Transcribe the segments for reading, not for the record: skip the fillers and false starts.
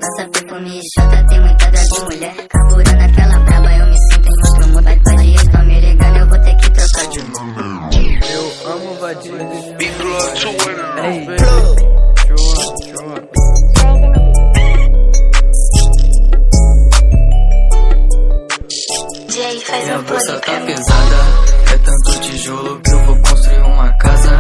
lança perfume e chota, tem muita drag mulher. Carburando aquela braba, eu me sinto em outro mundo. Vai dias, tão me ligando, eu vou ter que trocar de número. Eu amo Vadias. Ei, Minha bolsa tá pesada, é tanto tijolo que eu vou construir uma casa.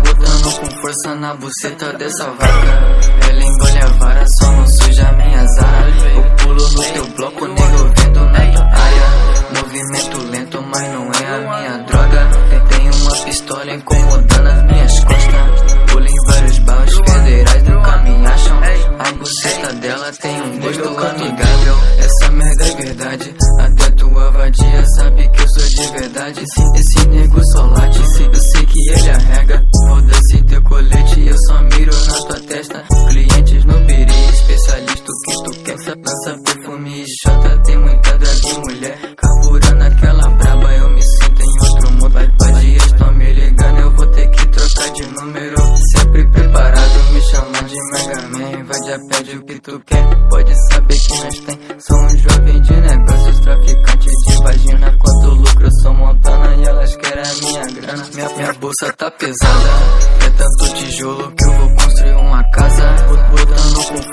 Botando com força na buceta dessa vaca. Ela engole a vara, só não suja minhas aras. Eu pulo no teu bloco, nego, vendo na tua área. Movimento lento, mas não é a minha droga. Tem uma pistola incomodando as minhas costas. Pulo em vários bairros federais, nunca me acham. A buceta dela tem um gosto amigável. Essa merda é verdade, até tua vadia sabe que eu sou de verdade. Esse nego só late, eu sei que ele arrega. Foda-se teu colete, eu só miro na tua testa. Clientes no biri, especialista o que tu quer. Lança perfume e chota, tem muita drag mulher. Carburando aquela braba, eu me sinto em outro mundo. Vadias tão me ligando, eu vou ter que trocar de número. Sempre preparado, me chamam de Mega Man. Vadia pede o que tu quer, pode saber que nós tem. Sou um jovem de negócios, traficante de vagina. Quanto lucro, eu sou Montana e elas querem a minha grana. Minha bolsa tá pesada, é tanto tijolo que eu vou construir uma casa. Botando com força